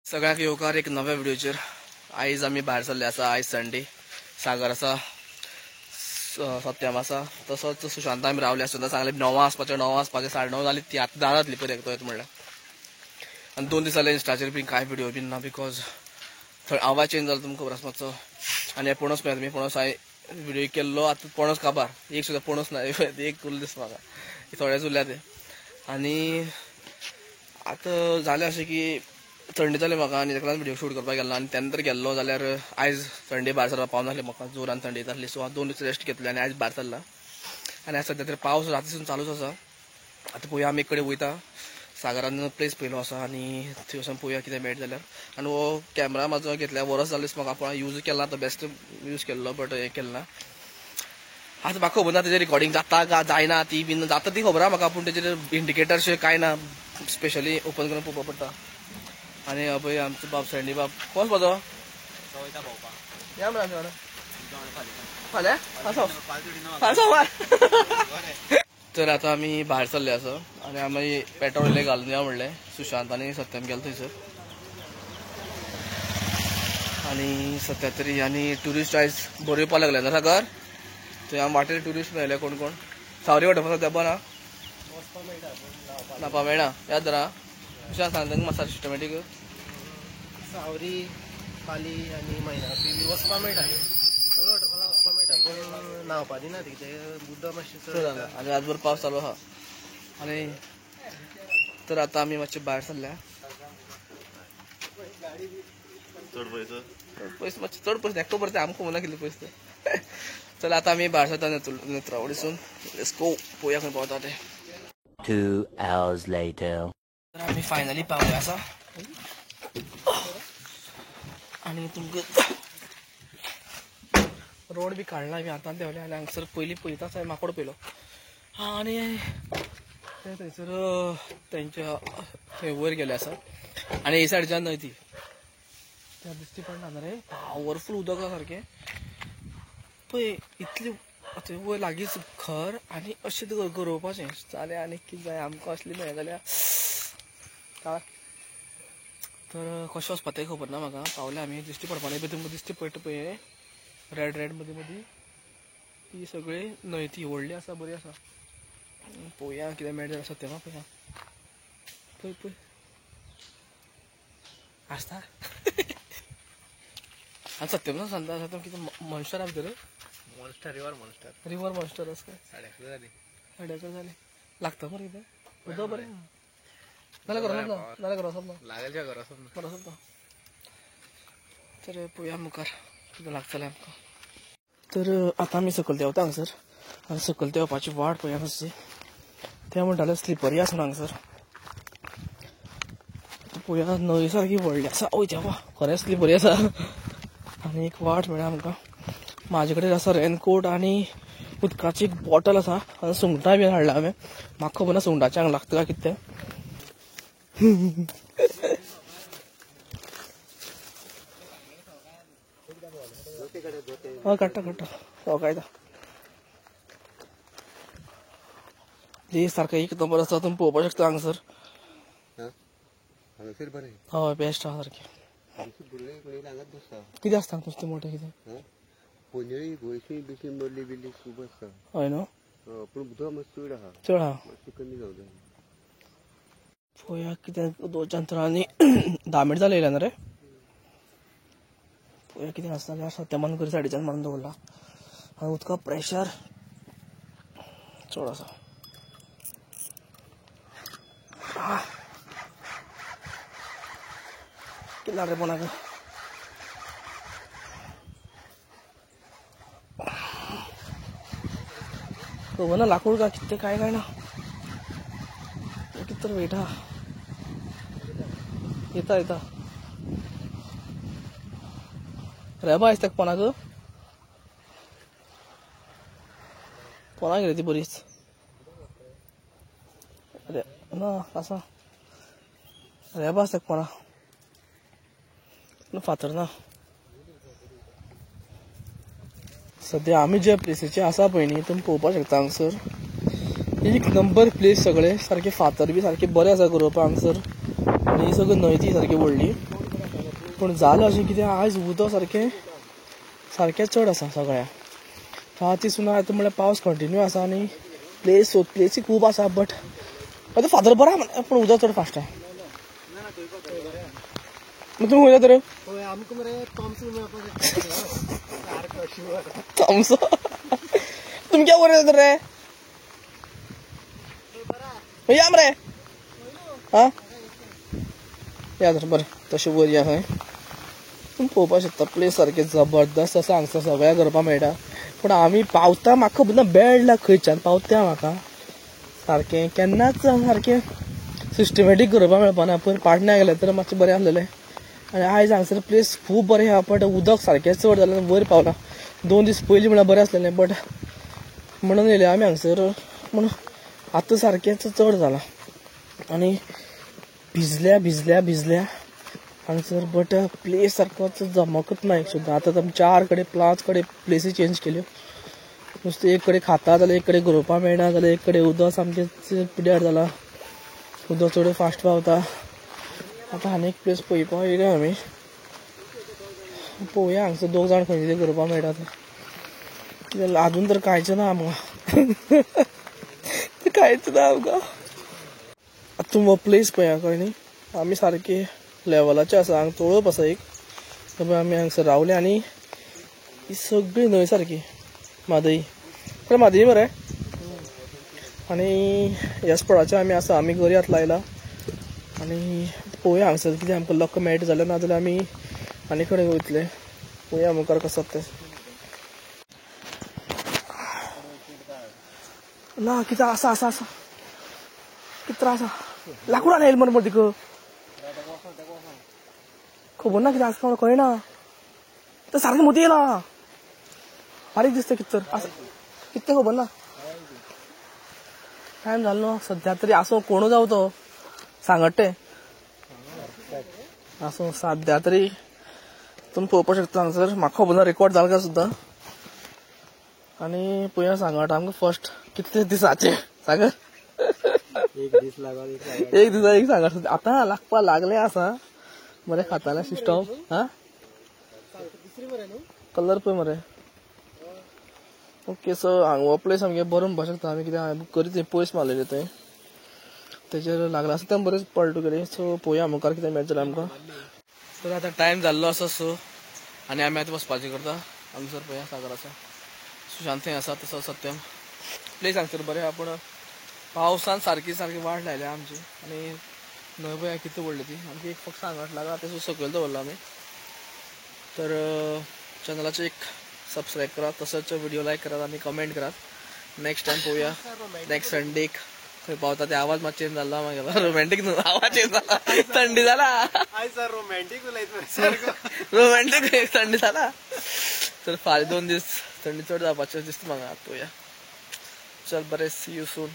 सगळ्यांक येवकार एक नव्या व्हिडिओचेर। आयज आमी भायर सरले आसा। आयज संडे, सागर आसा, सत्यम आसा, तसोच सुशांत आमी रावले आसा। सांगले 9 आसपाचे 9:30 जाली ती आतां 10 जातली पळय एकतो येता म्हणल्यार। आनी 2 दीस जाले इंस्टाचेर बीन कांय व्हिडिओ बीन ना, बिकॉज थंय आवाज चेंज जालो तुमकां खबर आसा मातसो। आनी पणस पळय तुमी, पणस हांवें व्हिडिओ केल्लो आतां पणस काबार एक सुद्दां पणस ना, एक उरलो दिसता म्हाका, थोडेच उरल्या ते। आनी आतां जालें अशें की थंडी जाली म्हाका आनी ताका लागून व्हिडिओ शूट करपाक गेलो। आनी तेन्ना तर गेल्लो जाल्यार आयज संडे भायर सरपाक पावना नासलें म्हाका, जोरान थंडी येताली। सो हांव 2 दीस रेस्ट घेतले आनी आयज भायर सरला। आनी आयज सद्या तरी पावस रातीसून चालूच आसा। आतां पळोवया आमी एक कडेन वयता, सागरान प्लेस पयलो आसा आनी थंय वचून पळोवया कितें मेळटा जाल्यार। आनी हो कॅमेरा म्हाजो घेतल्यार वर्स जालें म्हाका, पूण यूज केला तो बेस्ट यूज केल्लो, बट हें केलें ना। आतां म्हाका खबर ना तेजेर रिकॉर्डिंग जाता काय जायना, ती बीन जाता ती खबर आहा म्हाका, पूण तेजेर इंडिकेटर अशें कांय ना, स्पेशली ओपन करून पळोवपाक पडटा। आनी पळय आमचो बाब संडी बाब कोण पाजो या म्हणून फाल्यां तर आतां आमी भायर सरले आसा आनी आमी पेट्रोल इल्लें घालून या म्हणलें। सुशांत आनी सत्यम गेलो थंयसर। आनी सद्या तरी आनी ट्युरिस्ट आयज बरो येवपाक लागले ना सागर, थंय आमी वाटेर ट्युरिस्ट मेळ्ळे कोण कोण। सावरी वॉटरफॉल सद्या बना नापा मेळना, याद धरा सुशांत सांग तांकां मातसो सिस्टमॅटीक। सावरी पाली आनी मैनापी वचपा मेळटा, सगळ्या वॉटरफॉलाक वचपा मेळटा, पूण न्हावपा दिना तें बुद्दा मातशें चड जाला। आनी रातभर पावस चालू आहा। आनी तर आतां आमी मातशे भायर सरल्या। पयस मातशें चड पयस एकटो परते आमकां खबर ना कितले पयस ते। चल आतां आमी भायर सरता नेत्रावळीसून। लेट्स गो, पळोवया खंय पावता ते। 2 hours later. तर आमी फायनली पावले आसा आनी तुमकां रोड बी काडला आमी आतां देंवले। आनी हांगसर पयलीं पळयता थंय माकोड पयलो आनी ते थंयसर तेंच्या थंय वयर गेले आसा। आनी हे सायडीच्यान न्हंय ती त्या दिश्टी पडना ना रे, पावरफूल उदक आसा सारकें पळय। इतली थंय वयर लागींच घर आनी अशें गरोवपाचें जालें। आनी कितें जाय आमकां असली मेळ्ळें जाल्यार काय तर कशें वचपा तें खबर ना म्हाका। पावले आमी, दिश्टी पडपाना पळय तुमकां दिश्टी पडटा पळय रेड मदीं मदीं ती सगळी न्हंय ती व्हडली आसा, बरी आसा। पळोवया कितें मेळटा जाल्यार सत्यमा पळया पळय पळय आसता। आनी सत्यम सांगता सत्यम कितें मॉन्स्टर आहा भितर, मॉन्स्टर रिवर मॉन्स्टर आसा काय 11:30 जाली लागता मरे कितें उदक बरें नाल्यार घरा सोप ना लागेलच्या घरा सोप ना। तर पळोवया मुखार कितें लागतलें आमकां। तर आतां आमी सकयल देंवता हांगसर आनी सकयल देंवपाची वाट पळोवया मातशी। ते म्हणटाले स्लिपरी आसा हांगसर, पळोवया न्हंय सारकी व्हडली आसा। ओय देवा खरेंच स्लिपरी आसा। आनी एक वाट मेळ्ळा आमकां। म्हाजे कडेन आसा रेनकोट आनी उदकाची बॉटल आसा आनी सुंगटां बीन हाडला हांवें। म्हाका खबर ना सुंगटाचें हांगा लागता काय कितें तें। काडटा हो कायदा प्लेस सारको एक नंबर आसा, तुमी पळोवपाक शकता हांगसर। हय बेस्ट आहा सारकें। कितें आसता नुस्तें मोठें कितें हय न्हू, चड आहा पळोवया कितें 2 तर आनी 10 मिनट जाले येयल्या ना रे। पळोवया कितें आसता जाल्यार सत्यमान करी सायडीच्यान मारून दवरला आनी उदका प्रेशर चड आसा। कितें रे पोनाक खबर ना लाकूड काय कितें काय ना कितें तर वेट आहा। येता रेबा आयज ताका पोनाक गेली ती बरीच ना आसा रेबा आसा ताका पोना फातर ना। सद्या आमी जे प्लेसीचे आसा पळय न्ही तुमी पळोवपाक शकता हांगसर एक नंबर प्लेस, सगळे सारखे फातर बी सारखे बरे आसा गरोवपाक हांगसर। आनी ही सगळी न्हंय ती सारकी व्हडली पूण जालें अशें कितें आयज उदक सारकें चड आसा सगळ्या राती सुद्दां येता म्हणल्यार पावस कंटिन्यू आसा आनी प्लेसी खूब आसा बट आतां फादर बरो आहा पूण उदक चड फास्ट आहा तुमी खंय तर होय आमकां मरे थॉम्सन मेळपाक सारको शुअर थॉम्स तुमी क्या बरे तर रे या मरे हा या तर बरें तशें वयर या खंय पूण पळोवपाक शकता प्लेस सारकें जबरदस्त आसा हांगसर सगळ्या करपाक मेळटा पूण आमी पावता म्हाका खबर ना बेड खंयच्यान पावता म्हाका सारकें केन्नाच सारकें सिस्टमॅटीक करपाक मेळपाना पयर पाटण्या गेलें तर मातशें बरें आसलेलें आनी आयज हांगसर प्लेस खूब बरें आहा बट उदक सारकें चड जालें वयर पावला 2 दीस पयलीं म्हळ्यार बरें आसलेलें बट म्हणून येयले आमी हांगसर पूण आतां सारकेंच चड जाला आनी भिजल्या हांगसर बट प्लेस सारकोच जमकत ना एक सुद्दां आतां आमी 4 कडेन प्लेसी चेंज केल्यो नुस्तें एक कडेन खाता जाल्यार एक कडेन गरोवपाक मेळना जाल्यार एक कडेन उदक सामकें पिड्यार जाला उदक चड फास्ट व्हांवता आतां आनी एक प्लेस पळोवपाक येयल्या आमी पळोवया हांगसर 2 जाण खंय कितें गरोवपाक मेळटा कित्याक आजून तर कांयच ना आमकां कांयच ना आमकां आतां हो प्लेस पळया कळ्ळें न्ही आमी सारके लेवलाचे आसा हांगा तळप आसा एक आमी हांगसर रावले आनी ही सगळी न्हंय सारकी म्हादई पण म्हादई मरे आनी ह्या स्पॉटाचेर आमी आसा आमी गरयात लायला आनी पळोवया हांगसर कितें आमकां लक मेळटा जाल्यार नाजाल्यार आमी आनी कडेन वयतले पळोवया मुखार कसो तें ना कितें आसा कितें त्रास आसा लाकूड आनी येयला मरे तिका खबर ना कितें आसा कळना तें सारकें मोती येयला बारीक दिसता कितें तर आसा कितें खबर ना टायम जालो न्हू सद्या तरी आसूं कोणू जावं तो सांगट तें आसूं सद्या तरी तुमी पळोवपाक शकता हांगसर म्हाका खबर ना रेकॉर्ड जाला काय सुद्दां आनी पळया सांगट आमकां फर्स्ट कितले दिसाचे सांगत एक दीस लागत एक दिसा एक सांगट आतां लागपाक लागलें आसा बरें खातालें सिस्टम हा दुसरी मरे न्हू कलर पळय मरे ओके सो हांगा हो प्लेस आमगे बरो म्हणपाक शकता आमी कितें करीत थंय पयस मारलेले थंय तेजेर लागला आसा तें बरेंच पळटा तुगेलें सो पळोवया मुखार कितें मेळटलें आमकां तर आतां टायम जाल्लो आसा सो आनी आमी आतां वचपाचें करता हांगसर पळया सागर आसा सुशांत थंय आसा तसो सत्यम प्लेस हांगसर बरें आहा पूण पावसान सारकी वाट लायल्या आमची आनी न्हंय पळया कितें व्हडली ती आमची एक फक्त सांगट लागला तें सकयल दवरला आमी तर चॅनलाचें एक सबस्क्रायब करात तसोच व्हिडिओ लायक करात आनी कमेंट करात नेक्स्ट टायम पळोवया नेक्स्ट संडेक खंय पावता ते आवाज मात चेंज जाल्लो म्हागेलो रोमॅन्टीक न्हू आवाज चेंज जाला थंडी जाला आय सर रोमॅन्टीक उलयता रोमॅन्टीक थंडी जाला तर फाल्यां 2 दीस थंडी चड जावपाचें दिसता म्हाका पळोवया चल बरें सी यू सून